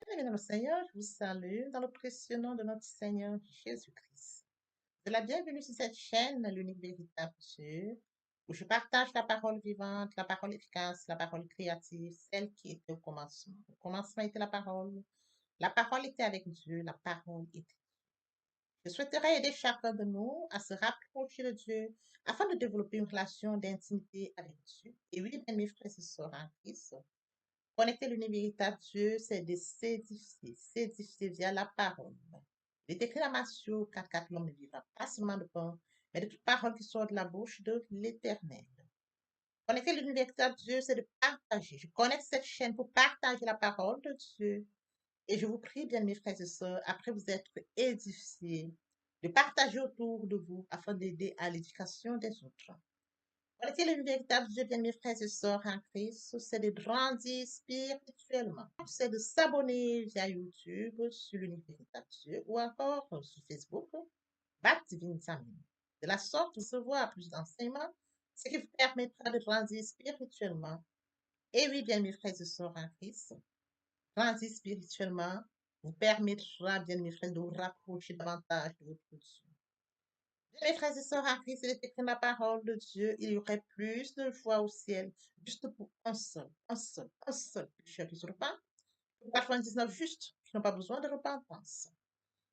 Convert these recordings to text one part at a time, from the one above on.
Bien-aimés dans le Seigneur, je vous salue dans le précieux nom de notre Seigneur Jésus-Christ. De la bienvenue sur cette chaîne, l'unique véritable Dieu, où je partage la parole vivante, la parole efficace, la parole créative, celle qui était au commencement. Au commencement était la parole était avec Dieu, la parole était. Je souhaiterais aider chacun de nous à se rapprocher de Dieu afin de développer une relation d'intimité avec Dieu. Et oui, bien mes frères et sœurs en Christ, connecter l'univers véritable Dieu, c'est de s'édifier via la parole. Il est écrit dans Matthieu 4, l'homme ne vivra pas seulement de pain, mais de toute parole qui sort de la bouche de l'Éternel. Connecter l'univers véritable Dieu, c'est de partager. Je connecte cette chaîne pour partager la parole de Dieu. Et je vous prie, bien mes frères et sœurs, après vous être édifiés, de partager autour de vous afin d'aider à l'éducation des autres. Voilà quel est le véritable Dieu, bien mes frères et sœurs en Christ, c'est de grandir spirituellement. C'est de s'abonner via YouTube sur l'univers véritable Dieu ou encore sur Facebook, Bat Divine Family. De la sorte, vous recevoir plus d'enseignements, ce qui vous permettra de grandir spirituellement. Et oui, bien mes frères et sœurs en Christ, grandir spirituellement vous permettra, bien mes frères, de vous rapprocher davantage de votre Dieu. Mes frères et sœurs en Christ, il est écrit dans la parole de Dieu, il y aurait plus de joie au ciel, juste pour un seul pécheur qui se repent, pour 99 justes qui n'ont pas besoin de repentance.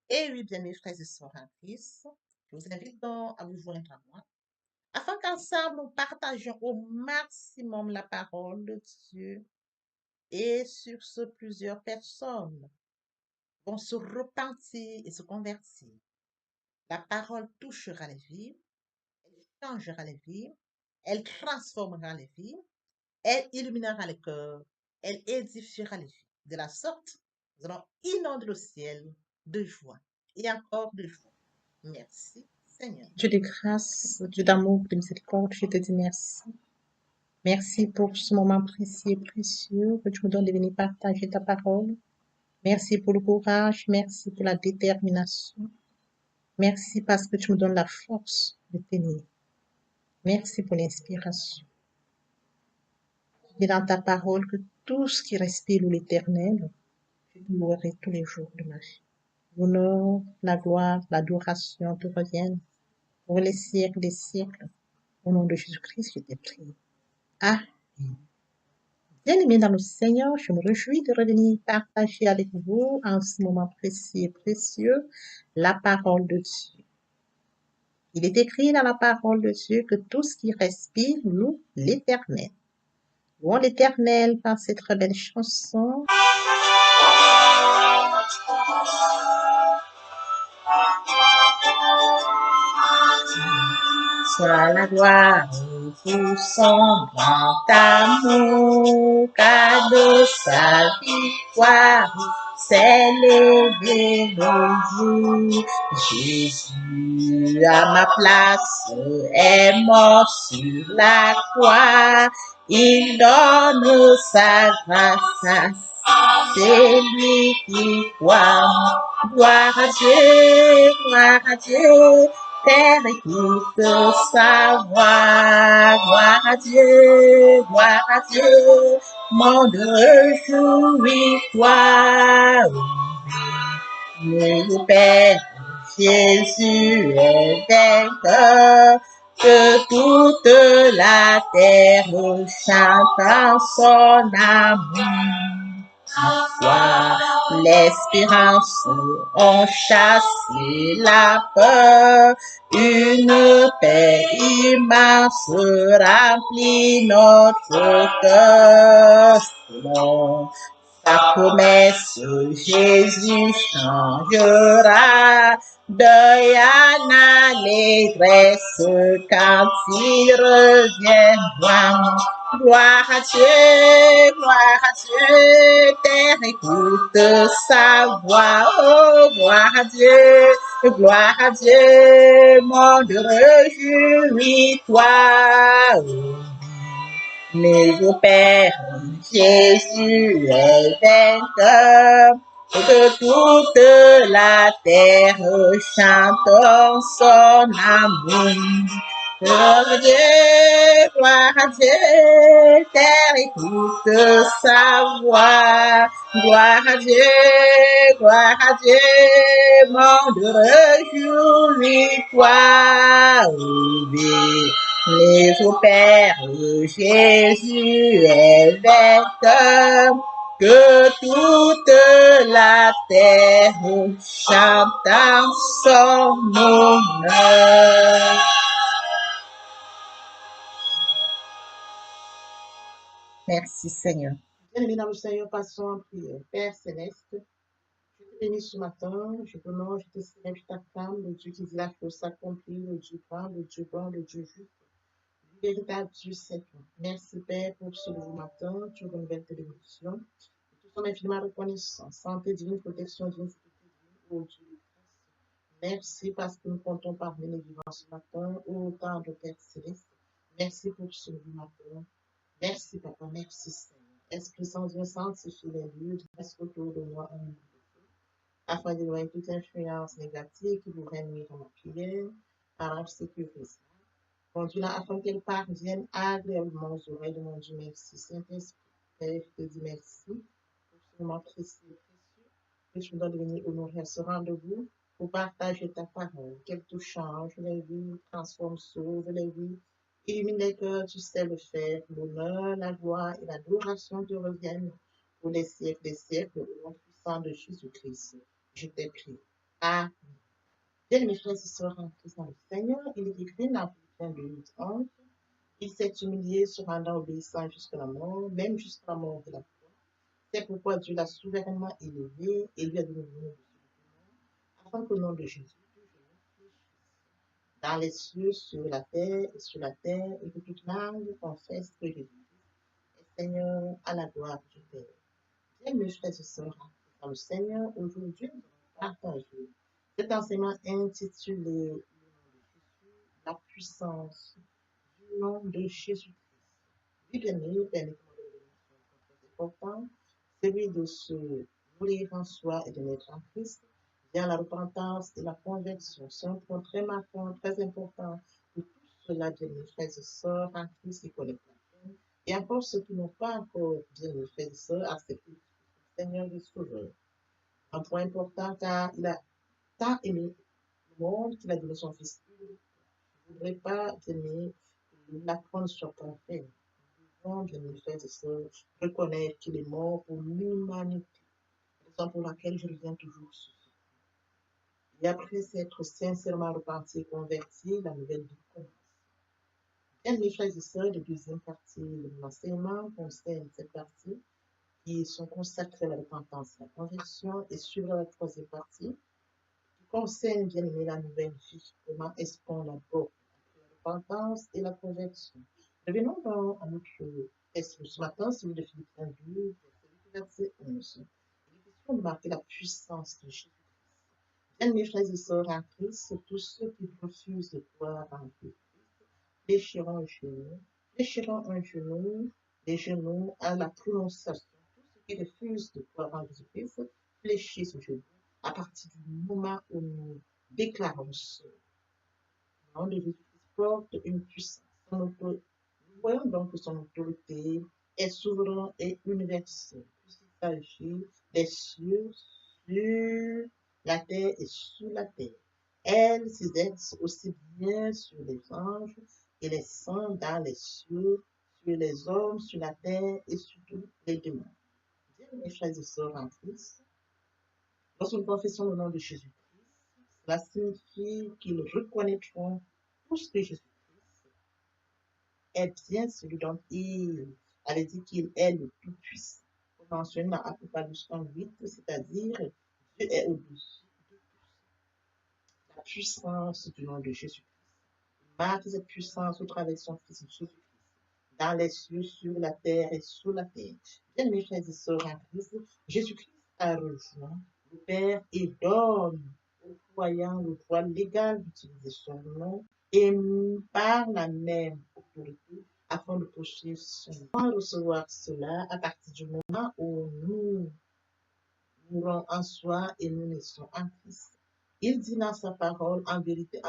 Et oui, bien mes frères et sœurs en Christ, je vous invite donc à vous joindre à moi, afin qu'ensemble nous partagions au maximum la parole de Dieu. Et sur ce, plusieurs personnes vont se repentir et se convertir. La parole touchera les vies, changera les vies, elle transformera les vies, elle illuminera les cœurs, elle édifiera les vies. De la sorte, nous allons inonder le ciel de joie et encore de joie. Merci, Seigneur. Dieu de grâce, Dieu d'amour, de miséricorde, je te dis merci. Merci pour ce moment précieux et précieux que tu me donnes de venir partager ta parole. Merci pour le courage, merci pour la détermination. Merci parce que tu me donnes la force de tenir. Merci pour l'inspiration. Et dans ta parole que tout ce qui respire l'Éternel, je te louerai tous les jours de ma vie. L'honneur, la gloire, l'adoration te reviennent pour les siècles des siècles. Au nom de Jésus-Christ, je t'ai prié. Amen. Bien-aimés dans le Seigneur, je me réjouis de revenir partager avec vous en ce moment précieux et précieux la parole de Dieu. Il est écrit dans la parole de Dieu que tout ce qui respire loue l'Éternel. Louons l'Éternel par cette très belle chanson. Soit la gloire pour son grand amour, car de sa victoire s'est levé le jour. Jésus à ma place est mort sur la croix, il donne sa grâce à celui qui croit. Gloire à Dieu, terre écoute sa voix. Gloire à Dieu, monde réjouis-toi. Le Père Jésus est vainqueur, que toute la terre chante en son amour. Foi, l'espérance ont chassé la peur, une paix immense remplit notre cœur. Selon sa promesse, Jésus changera deuil en allégresse quand il reviendra. Gloire à Dieu, terre écoute sa voix. Oh, gloire à Dieu, monde réjouis-toi. Mais au Père, Jésus est vainqueur, que toute la terre chante son amour. Gloire à Dieu, terre écoute sa voix. Gloire à Dieu, monde réjouis-toi. Bénis-vous, Père, Jésus est vainqueur. Que toute la terre chante en son honneur. Merci Seigneur. Bien-aimés dans le Seigneur, passons en prière. Père céleste, je te bénis ce matin, je t'honore, je te célèbre, je t'acclame, le Dieu qui dit la chose s'accomplit, le Dieu grand, le Dieu bon, le Dieu juste, le véritable Dieu c'est toi. Merci Père pour ce nouveau matin, tu renouvelles tes bénédictions. Nous sommes infiniment reconnaissants. Santé divine, protection divine, sécurité divine, ô Dieu de grâce. Merci parce que nous comptons parmi les vivants ce matin, ô temps de Père céleste. Merci pour ce nouveau matin. Merci, Papa. Merci, Seigneur. Esprit Saint, Dieu, sanctifie les lieux, reste autour de moi un milieu de feu, afin d'éloigner toute influence négative qui voudrait nuire à ma prière, arrange sécurité. Conduis-la afin qu'elle parvienne agréablement aux oreilles de mon Dieu. Merci, Saint-Esprit. Père, je te dis merci pour ce moment précieux et précieux que tu nous donnes de venir honorer à ce rendez-vous pour partager ta parole. Qu'elle te change les vies, transforme, sauve les vies, illumine les cœurs, tu sais le faire. L'honneur, la gloire et l'adoration te reviennent pour les siècles des siècles, au nom puissant de Jésus-Christ. Je t'ai prié. Amen. Bien, mes frères et sœurs en Christ dans le Seigneur, il est écrit dans Philippiens 2, 11, il s'est humilié, se rendant obéissant jusqu'à la mort, même jusqu'à la mort de la croix. C'est pourquoi Dieu l'a souverainement élevé et lui a donné le nom de Jésus, afin qu'au nom de Jésus, tout genou fléchisse dans les cieux, sur la terre et sur la terre, et que toute langue confesse que Jésus-Christ est Seigneur à la gloire du Père. Bien, mes frères et sœurs, dans le Seigneur, aujourd'hui, nous allons partager cet enseignement intitulé Le nom de Jésus, la puissance du nom de Jésus-Christ. Oui, bien aimé, permettez-moi de donner un point très important, celui de se mourir en soi et de naître en Christ, via la repentance et la conversion. C'est un point très marquant, très important pour tous ceux-là, bien mes frères et sœurs en Christ qui connaissent la peine, et encore ceux qui n'ont pas encore, bien mes frères et sœurs, accepté le Seigneur et Sauveur. Un point important car il a tant aimé le monde qu'il a donné son Fils unique. Je ne voudrais pas, bien aimé, que la croix ne soit pas faite. Nous devons, bien mes frères et sœurs, reconnaître qu'il est mort pour l'humanité, raison pour laquelle je reviens toujours sur ce. Et après s'être sincèrement repenti et converti, la nouvelle vie commence. Bien, mes frères et sœurs, la deuxième partie de mon enseignement concerne cette partie qui sont consacrées à la repentance et la conversion, et sur la troisième partie qui concerne bien aimé la nouvelle vie. Comment est-ce qu'on l'aborde après la repentance et la conversion? Revenons donc à notre texte ce matin, celui de Philippiens 2, verset 11. Il est question de marquer la puissance de Jésus. Bien, mes frères et sœurs en Christ, tous ceux qui refusent de croire en Christ fléchiront un genou, les genoux à la prononciation. Tous ceux qui refusent de croire en Jésus-Christ fléchissent au genou à partir du moment où nous déclarons ce nom de Jésus-Christ porte une puissance. Nous voyons donc que son autorité est souveraine et universelle, puisqu'il s'agit des cieux sur la terre et sous la terre. Elle s'exerce aussi bien sur les anges et les saints dans les cieux, sur les hommes, sur la terre et sur tous les démons. Bien, mes frères et sœurs en Christ, lorsque nous confessons le nom de Jésus-Christ, cela signifie qu'ils reconnaîtront tous que Jésus-Christ est bien celui dont il avait dit qu'il est le Tout-Puissant. On mentionne dans Apocalypse 8, c'est-à-dire Dieu est au-dessus de tout. La puissance du nom de Jésus-Christ. Il marque cette puissance au travers de son Fils Jésus-Christ, dans les cieux, sur la terre et sous la terre. Bien, mes frères et sœurs en Christ, Jésus-Christ a rejoint le Père et donne aux croyants le droit légal d'utiliser son nom et par la même autorité afin de poursuivre son nom. On va recevoir cela à partir du moment où nous mourons en soi et nous naissons en Christ. Il dit dans sa parole, en vérité,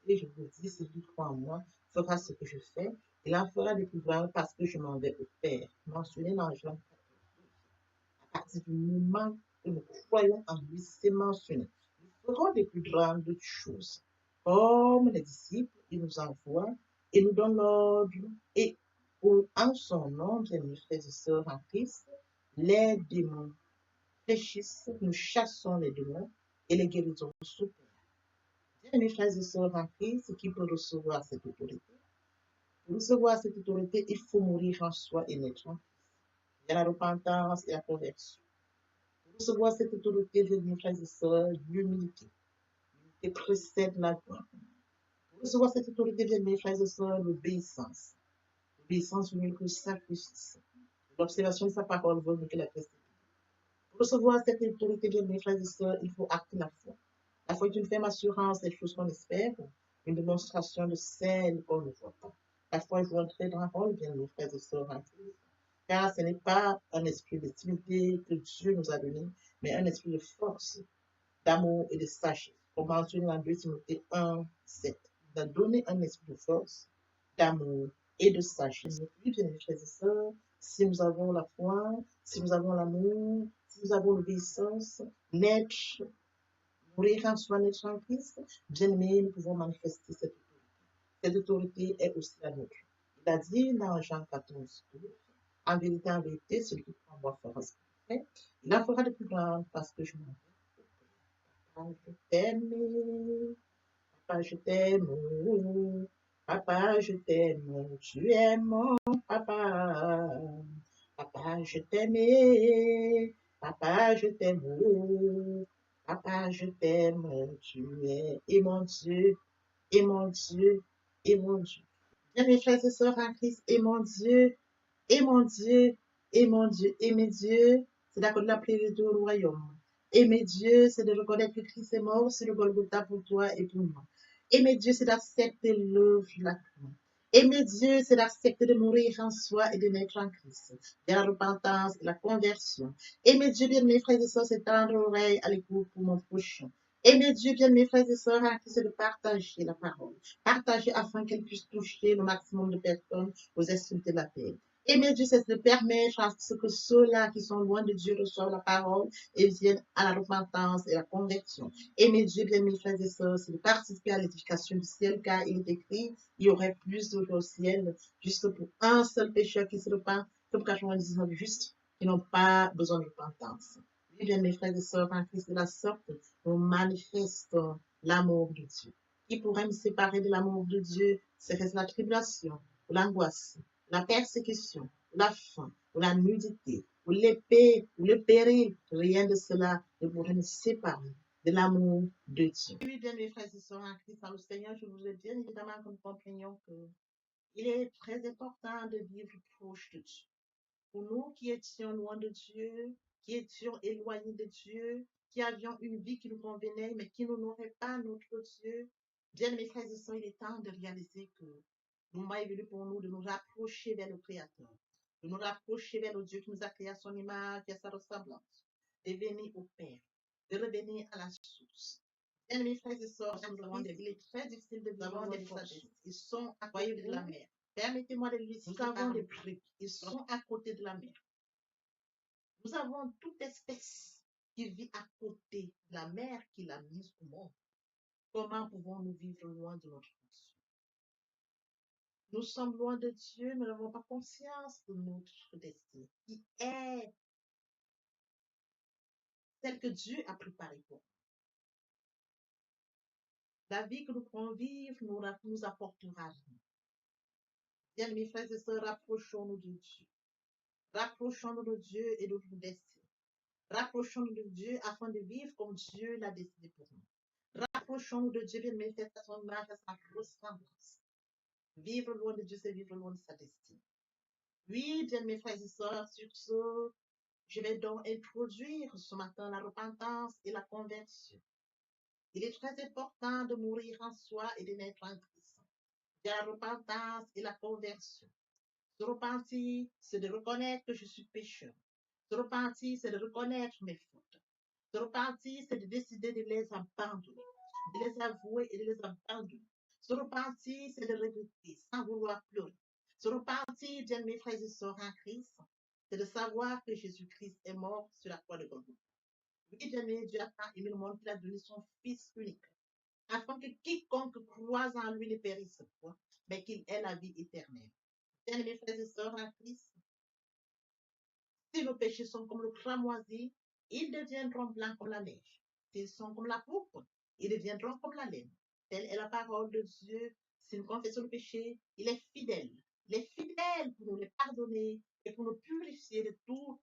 je vous dis, celui qui croit en moi, fera ce que je fais, il en fera de plus grands parce que je m'en vais au Père. Mentionné dans Jean 14. À partir du moment que nous croyons en lui, c'est mentionné. Nous ferons des plus grandes choses. Comme les disciples, il nous envoie et nous donne l'ordre. Et en son nom, bien mes frères et sœurs en Christ, les démons fléchissent, nous chassons les démons et les guérisons s'opèrent. Bien mes frères et sœurs en Christ, qui peut recevoir cette autorité? Pour recevoir cette autorité, il faut mourir en soi et naître en Christ. Il y a la repentance et la conversion. Pour recevoir cette autorité, mes frères et sœurs, l'humilité. L'humilité précède la gloire. Pour recevoir cette autorité, mes frères et sœurs, l'obéissance. L'obéissance veut mieux que le sacrifice. L'observation de sa parole vaut mieux que la prestation. Pour recevoir cette autorité, mes frères et sœurs, il faut acter la foi. La foi est une ferme assurance des choses qu'on espère, une démonstration de celles qu'on ne voit pas. La foi joue un très grand rôle, bien mes frères et sœurs en Christ, car ce n'est pas un esprit de timidité que Dieu nous a donné, mais un esprit de force, d'amour et de sagesse. Comme mentionné dans 2 Timothée 1, 7. Il a donné un esprit de force, d'amour et de sagesse. Oui, bien mes frères et sœurs, si nous avons la foi, si nous avons l'amour, si nous avons l'obéissance, naître, mourir en soi, naître en Christ, bien aimés, nous pouvons manifester cette autorité. Cette autorité est aussi la nôtre. Il a dit dans Jean 14, 12, en vérité, celui qui prend moi fera ce qu'il fait. Il en fera de plus grand parce que je m'en vais. Papa, je t'aime. Papa, je t'aime. Papa, je t'aime. Tu es mon papa. Papa, je t'aime. Papa, je t'aime. Papa, je t'aime. Tu es et mon Dieu, et mon Dieu, et mon Dieu. Bien, mes frères et sœurs en Christ, et mon Dieu, et mon Dieu, et mon Dieu, aimer Dieu, c'est d'accorder la priorité au royaume. Aimer Dieu, c'est de reconnaître que Christ est mort sur le Golgotha pour toi et pour moi. Aimer Dieu, c'est d'accepter l'œuvre de la croix. Aimer Dieu, c'est d'accepter de mourir en soi et de naître en Christ. De la repentance et la conversion. Aimer Dieu, bien mes frères et sœurs, c'est tendre l'oreille à l'écoute pour mon prochain. Aimer Dieu, bien mes frères et sœurs, en Christ, c'est de partager la parole. Partager afin qu'elle puisse toucher le maximum de personnes aux extrémités de la terre. Aimer Dieu, c'est de permettre à ce que ceux-là qui sont loin de Dieu reçoivent la parole et viennent à la repentance et à la conversion. Aimer Dieu, bien mes frères et sœurs, c'est de participer à l'édification du ciel, car il est écrit, il y aurait plus d'eau au ciel, juste pour un seul pécheur qui se repent, que pour 99 justes qui n'ont pas besoin de repentance. Oui, bien mes frères et sœurs, en Christ de la sorte, nous manifestons l'amour de Dieu. Qui pourrait me séparer de l'amour de Dieu? Serait-ce la tribulation, ou l'angoisse, la persécution, la faim, ou la nudité, ou l'épée, ou le péril? Rien de cela ne pourrait nous séparer de l'amour de Dieu. Oui, bien mes frères et sœurs en Christ, dans le Seigneur, je vous ai bien évidemment que nous comprenions qu'il est très important de vivre proche de Dieu. Pour nous qui étions loin de Dieu, qui étions éloignés de Dieu, qui avions une vie qui nous convenait, mais qui n'honorait pas notre Dieu, bien mes frères et sœurs, il est temps de réaliser que le moment est venu pour nous de nous rapprocher vers le Créateur, de nous rapprocher vers le Dieu qui nous a créé à son image et à sa ressemblance, de venir au Père, de revenir à la source. Bien mes frères et sœurs, il est très difficile de vivre des forces. Ils sont à côté de la mer. Permettez-moi de lui dire, nous avons des briques, ils sont à côté de la mer. Nous avons toute espèce qui vit à côté de la mer qu'il a mise au monde. Comment pouvons-nous vivre loin de notre Dieu? Nous sommes loin de Dieu, nous n'avons pas conscience de notre destin, qui est celle que Dieu a préparée pour nous. La vie que nous pourrons vivre nous apportera rien. Bien, mes frères et sœurs, rapprochons-nous de Dieu. Rapprochons-nous de Dieu et de notre destin. Rapprochons-nous de Dieu afin de vivre comme Dieu l'a décidé pour nous. Rapprochons-nous de Dieu, bien mes frères, à son image, à sa ressemblance. Vivre loin de Dieu, c'est vivre loin de sa destinée. Oui, bien mes frères et sœurs, sur ce, je vais donc introduire ce matin la repentance et la conversion. Il est très important de mourir en soi et de naître en Christ. Il y a la repentance et la conversion. Se repentir, c'est de reconnaître que je suis pécheur. Se repentir, c'est de reconnaître mes fautes. Se repentir, c'est de décider de les abandonner, de les avouer et de les abandonner. Se repentir, c'est de regretter sans vouloir pleurer. Se repentir, bien mes frères et sœurs en Christ, c'est de savoir que Jésus-Christ est mort sur la croix de Golgotha. Oui, bien aimé, Dieu a tant aimé le monde qu'il a donné son Fils unique, afin que quiconque croise en lui ne périsse point, mais qu'il ait la vie éternelle. Bien mes frères et sœurs en Christ, si nos péchés sont comme le cramoisi, ils deviendront blancs comme la neige. S'ils sont comme la pourpre, ils deviendront comme la laine. Telle est la parole de Dieu. Si nous confessons le péché, il est fidèle. Il est fidèle pour nous les pardonner et pour nous purifier de toute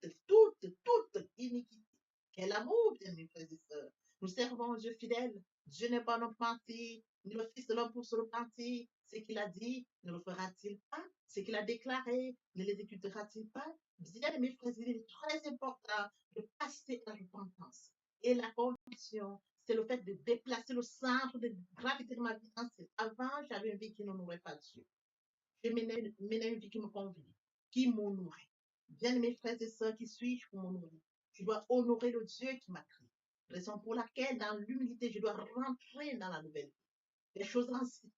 iniquité. Quel amour, bien mes frères et sœurs. Nous servons un Dieu fidèle. Dieu n'est pas notre menti, ni le Fils de l'homme pour se repentir. Ce qu'il a dit, ne le fera-t-il pas? Ce qu'il a déclaré, ne l'exécutera-t-il pas? Bien, mes frères, il est très important de passer à la repentance. Et la conviction, c'est le fait de déplacer le centre de gravité de ma vie ancienne. Avant, j'avais une vie qui n'honorait pas Dieu. Je menais une vie qui me convenait, qui m'honorait. Bien, mes frères et sœurs, qui suis-je pour m'honorer? Je dois honorer le Dieu qui m'a créé. Raison pour laquelle, dans l'humilité, je dois rentrer dans la nouvelle vie. Les choses anciennes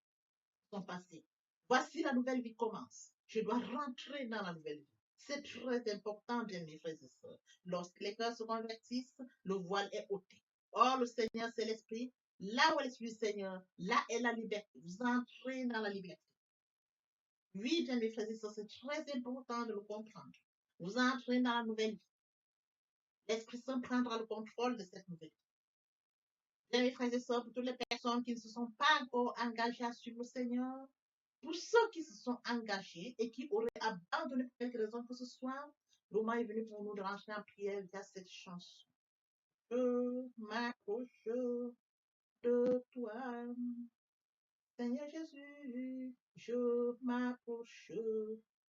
sont passées. Voici la nouvelle vie commence. Je dois rentrer dans la nouvelle vie. C'est très important, bien mes frères et sœurs. Lorsque les cœurs se convertissent, le voile est ôté. Or, le Seigneur, c'est l'Esprit. Là où est l'Esprit du Seigneur, là est la liberté. Vous entrez dans la liberté. Oui, bien mes frères et sœurs, c'est très important de le comprendre. Vous entrez dans la nouvelle vie. L'Esprit Saint prendra le contrôle de cette nouvelle vie. Bien mes frères et sœurs, pour toutes les personnes qui ne se sont pas encore engagées à suivre le Seigneur, pour ceux qui se sont engagés et qui auraient abandonné pour quelque raison que ce soit, le moment est venu pour nous de rentrer en prière via cette chanson. Je m'approche de toi, Seigneur Jésus, je m'approche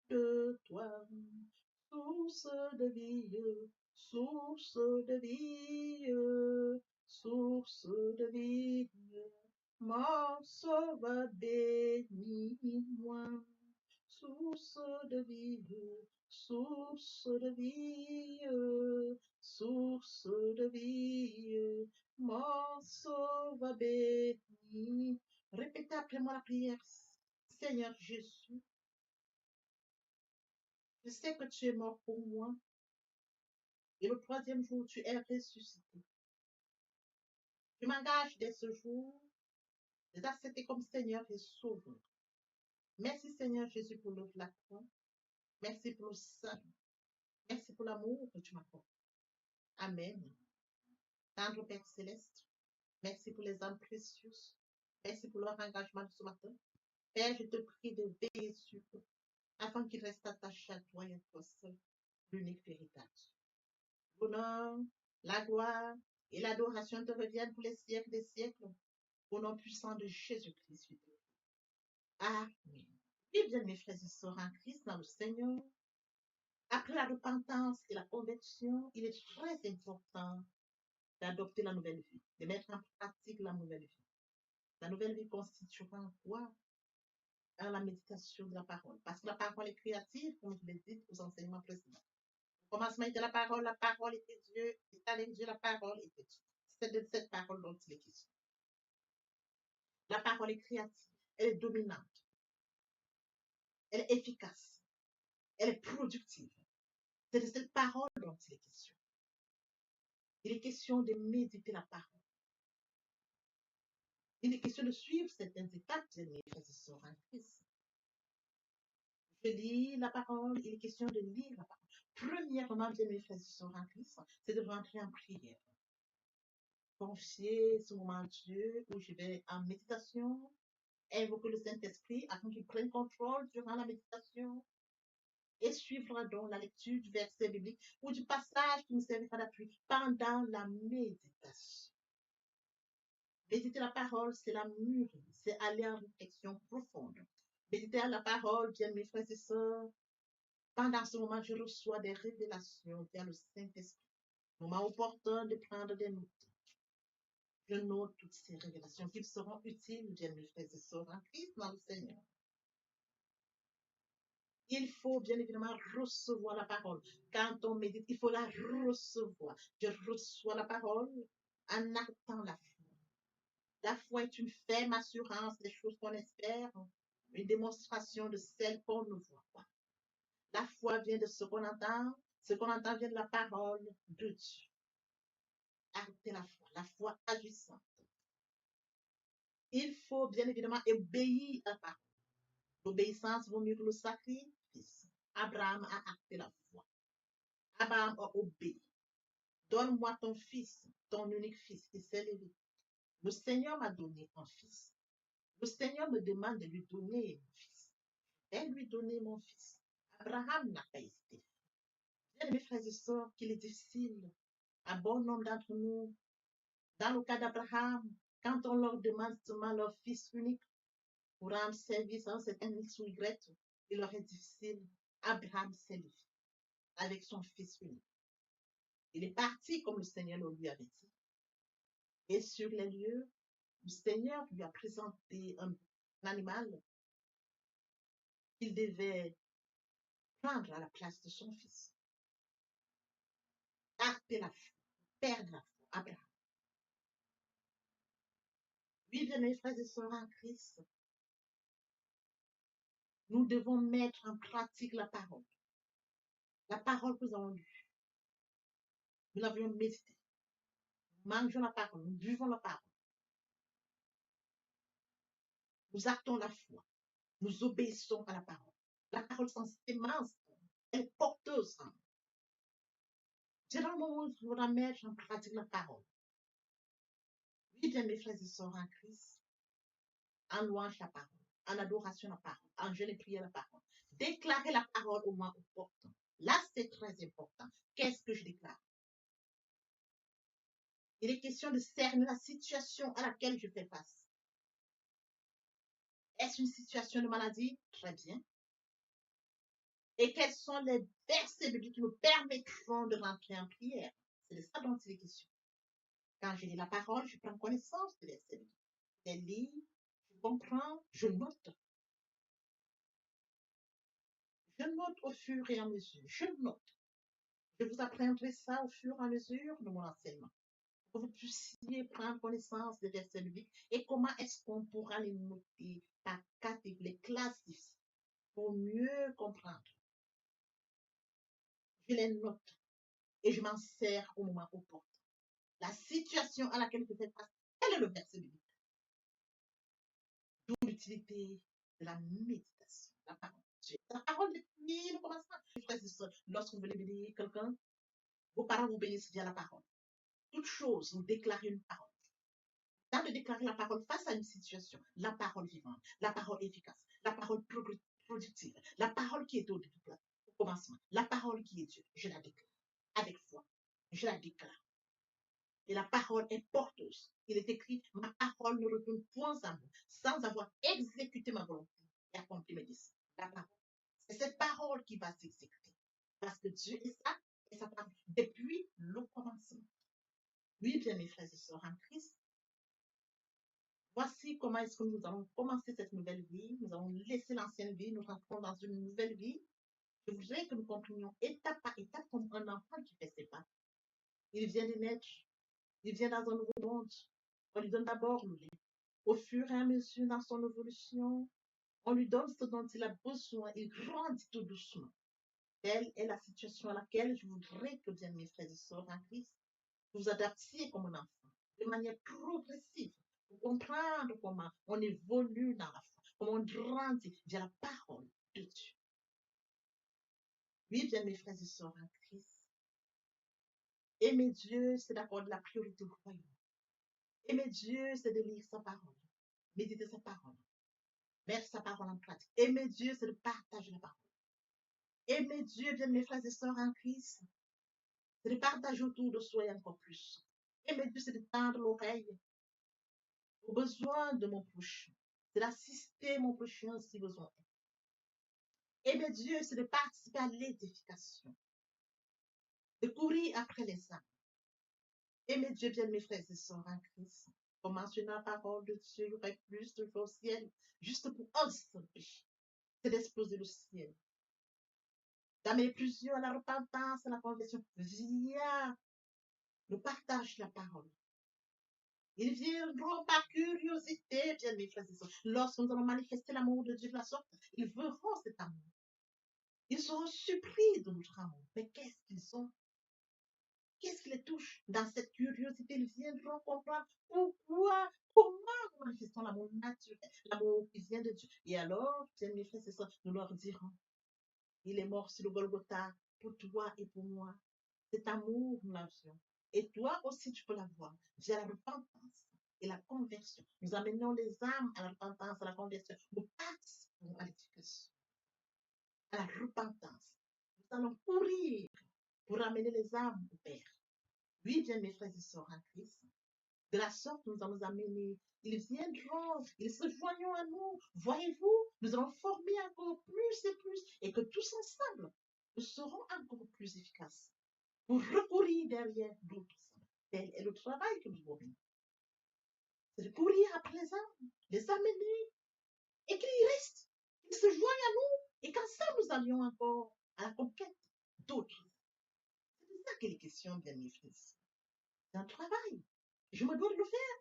de toi, source de vie, source de vie, source de vie. Mon sauveur bénis-moi, source de vie, source de vie, source de vie, mon sauveur bénis. Répétez après moi la prière. Seigneur Jésus, je sais que tu es mort pour moi et le troisième jour tu es ressuscité. Je m'engage dès ce jour de t'accepter comme Seigneur et Sauveur. Merci Seigneur Jésus pour l'œuvre de la croix. Merci pour le salut. Merci pour l'amour que tu m'accordes. Amen. Tendre Père Céleste, merci pour les âmes précieuses. Merci pour leur engagement de ce matin. Père, je te prie de veiller sur eux, afin qu'ils restent attachés à toi et à toi seul, l'unique véritable. L'honneur, la gloire et l'adoration te reviennent pour les siècles des siècles, au nom puissant de Jésus-Christ. Amen. Et bien, mes frères et sœurs en Christ, dans le Seigneur, après la repentance et la conversion, il est très important d'adopter la nouvelle vie, de mettre en pratique la nouvelle vie. La nouvelle vie constituera quoi? À la méditation de la parole. Parce que la parole est créative, comme je l'ai dit aux enseignements précédents. Au commencement était la parole était Dieu, et avec Dieu, la parole était Dieu. C'est de cette parole dont il est question. La parole est créative, elle est dominante, elle est efficace, elle est productive. C'est de cette parole dont il est question. Il est question de méditer la parole. Il est question de suivre certaines étapes de mes frères et sœurs en Christ. Je lis la parole, il est question de lire la parole. Premièrement, bien mes frères et sœurs en Christ, c'est de rentrer en prière. Confier ce moment à Dieu où je vais en méditation, invoquer le Saint-Esprit afin qu'il prenne contrôle durant la méditation et suivre donc la lecture du verset biblique ou du passage qui nous servira d'appui pendant la méditation. Méditer la parole, c'est la mûrir, c'est aller en réflexion profonde. Méditer à la parole, bien mes frères et sœurs, pendant ce moment, je reçois des révélations vers le Saint-Esprit. Moment opportun de prendre des notes. Je note toutes ces révélations qui seront utiles, bien mes frères et sœurs, en Christ dans le Seigneur. Il faut bien évidemment recevoir la parole. Quand on médite, il faut la recevoir. Je reçois la parole en actant la foi. La foi est une ferme assurance des choses qu'on espère, une démonstration de celles qu'on ne voit pas. La foi vient de ce qu'on entend vient de la parole de Dieu. Arrêtez la foi agissante. Il faut bien évidemment obéir à la parole. L'obéissance vaut mieux que le sacrifice. Abraham a acté la foi. Abraham a obéi. Donne-moi ton fils, ton unique fils. Il s'est levé. Le Seigneur m'a donné un fils. Le Seigneur me demande de lui donner mon fils. Et lui donner mon fils. Abraham n'a pas hésité. Bien, mes frères et sœurs, qu'il est difficile à bon nombre d'entre nous, dans le cas d'Abraham, quand on leur demande seulement leur fils unique pour rendre service à un certain X ou Y, il leur est difficile. Abraham s'est levé avec son fils unique. Il est parti comme le Seigneur le lui avait dit. Et sur les lieux, le Seigneur lui a présenté un animal qu'il devait prendre à la place de son fils. Acter la foi, perdre la foi, Abraham. Oui, bien mes frères et sœurs en Christ, nous devons mettre en pratique la parole. La parole que nous avons lue. Nous l'avions médité. Nous mangeons la parole, nous buvons la parole. Nous actons la foi. Nous obéissons à la parole. La parole sans sémence, elle est porteuse. C'est dans le moment où nous devons mettre en pratique la parole. Oui, bien mes frères et sœurs en Christ, en louange la parole, en adoration la parole, en jeûne et prière la parole. Déclarer la parole au moins opportun. Là, c'est très important. Qu'est-ce que je déclare? Il est question de cerner la situation à laquelle je fais face. Est-ce une situation de maladie? Très bien. Et quels sont les versets bibliques qui me permettront de rentrer en prière? C'est de ça dont il est question. Quand je lis la parole, je prends connaissance des versets bibliques. Je les lis, je comprends, je note. Je note au fur et à mesure. Je note. Je vous apprendrai ça au fur et à mesure de mon enseignement. Pour que vous puissiez prendre connaissance des versets bibliques et comment est-ce qu'on pourra les noter par catégorie, les classifier pour mieux comprendre. Je les note et je m'en sers au moment opportun. La situation à laquelle je fais face, quel est le verset biblique? D'où l'utilité de la méditation, la parole de Dieu. La parole depuis le commencement. Lorsque vous voulez bénir quelqu'un, vos parents vous bénissent via la parole. Toute chose, vous déclarez une parole. Dans de déclarer la parole face à une situation, la parole vivante, la parole efficace, la parole productive, la parole qui est au commencement, la parole qui est Dieu, je la déclare avec foi. Je la déclare. Et la parole est porteuse. Il est écrit, ma parole ne retourne point à moi, sans avoir exécuté ma volonté et accompli mes desseins. La parole. C'est cette parole qui va s'exécuter. Parce que Dieu est ça, et sa parole, depuis le commencement. Oui, bien mes frères et sœurs en Christ, voici comment est-ce que nous allons commencer cette nouvelle vie. Nous allons laisser l'ancienne vie, nous rentrons dans une nouvelle vie. Je voudrais que nous comprenions étape par étape comme un enfant qui fait ses pas. Il vient de naître, il vient dans un nouveau monde. On lui donne d'abord le lait. Au fur et à mesure dans son évolution, on lui donne ce dont il a besoin. Il grandit tout doucement. Telle est la situation à laquelle je voudrais que, bien mes frères et sœurs en Christ, vous vous adaptiez comme un enfant, de manière progressive, pour comprendre comment on évolue dans la foi, comment on grandit via la parole de Dieu. Oui, bien mes frères et sœurs en Christ, aimer Dieu, c'est d'accorder la priorité au royaume. Aimer Dieu, c'est de lire sa parole, méditer sa parole, mettre sa parole en pratique. Aimer Dieu, c'est de partager la parole. Aimer Dieu, bien mes frères et sœurs en Christ, c'est de partager autour de soi et encore plus. Aimer Dieu, c'est de tendre l'oreille aux besoins de mon prochain. C'est d'assister mon prochain si besoin est. Aimer Dieu, c'est de participer à l'édification, de courir après les âmes. Aimer Dieu, bien mes frères et sœurs en Christ. Pour mentionner la parole de Dieu, il y aurait plus de choses au ciel, juste pour un seul péché. C'est d'exploser le ciel. D'amener plusieurs à la repentance, à la conversion, via le partage de la parole. Ils viendront par curiosité, bien mes frères et sœurs. Lorsque nous allons manifester l'amour de Dieu de la sorte, ils verront cet amour. Ils seront surpris de notre amour. Mais qu'est-ce qu'ils ont? Qu'est-ce qui les touche? Dans cette curiosité, ils viendront comprendre comment nous manifestons l'amour naturel, l'amour qui vient de Dieu. Et alors, bien mes frères et sœurs, nous leur dirons, il est mort sur le Golgotha pour toi et pour moi. Cet amour, nous l'avions. Et toi aussi, tu peux l'avoir via la repentance et la conversion. Nous amenons les âmes à la repentance, à la conversion. Nous participons à l'éducation, à la repentance. Nous allons courir pour amener les âmes au Père. Oui, bien mes frères et sœurs en Christ, de la sorte, nous allons amener. Ils viendront, ils se joignent à nous. Voyez-vous, nous allons former encore plus et que tous ensemble, nous serons encore plus efficaces pour recourir derrière d'autres âmes. Tel est le travail que nous avons. C'est de courir après les amener, et qu'ils restent, qu'ils se joignent à nous, et qu'ensemble nous allions encore à la conquête d'autres. C'est ça qu'il est question, bien mes frères. C'est un travail. Je me dois de le faire.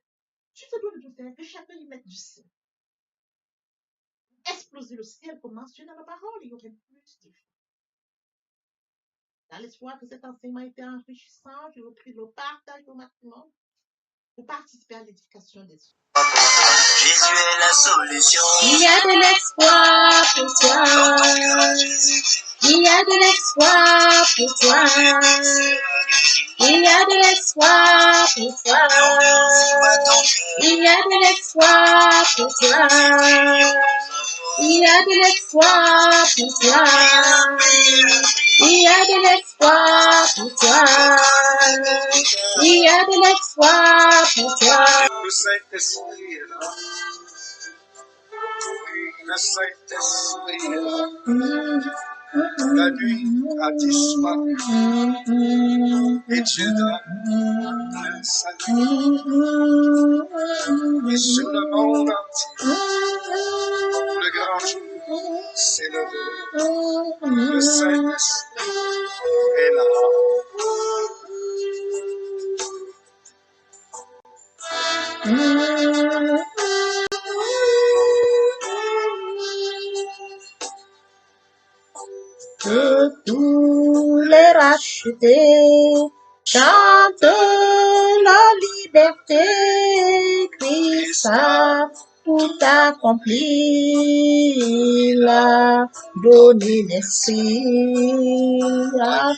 Tu te dois de le faire, que chacun y mette du sien. Exploser le ciel, comme mentionné dans la parole, il y aurait plus de vie. Dans l'espoir que cet enseignement ait été enrichissant, je repris le partage au maximum pour participer à l'éducation des autres. Jésus est la solution. Il y a de l'espoir pour toi. Il y a de l'espoir pour toi. Il y a de l'espoir pour toi. Il y a de l'espoir pour toi. Il y a de l'espoir pour toi. Il y a de l'espoir pour toi. Il y a de l'espoir pour toi. Le Saint-Esprit est là. Le Saint-Esprit est là. La nuit a disparu et Dieu donne le salut. Et sur le monde entier, le grand jour s'est levé. Le Saint-Esprit est là. Que tous les rachetés chantent la liberté, Christ a tout accompli, il a donné l'esprit, a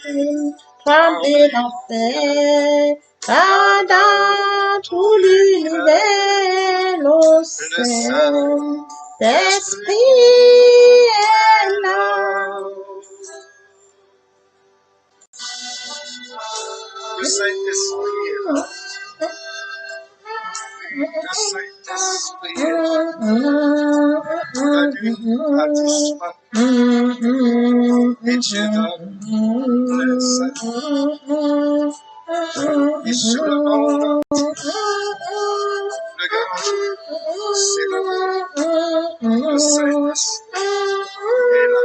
tremblé l'enfer, car dans tout l'univers, le Saint-Esprit est là. Le Saint-Esprit est là. Le Saint-Esprit est là. La nuit a disparu et Dieu donne le salut. Et sur le monde entier, le grand jour s'est levé. Le Saint-Esprit est là.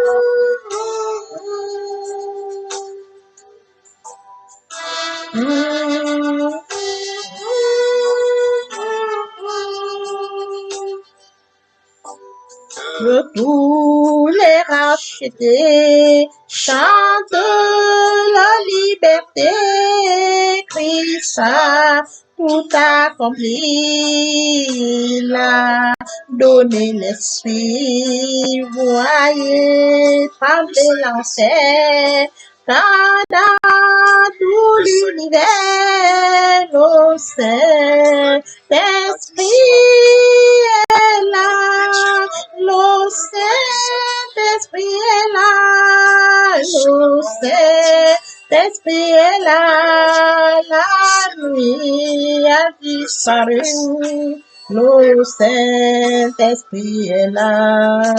Que tous les rachetés chantent la liberté, Christ a tout accompli, il a donné l'esprit, voyez trembler l'enfer, car dans tout l'univers, le Saint-Esprit est là, le Saint-Esprit est là, le Saint-Esprit est là, la nuit a disparu, le Saint-Esprit est là.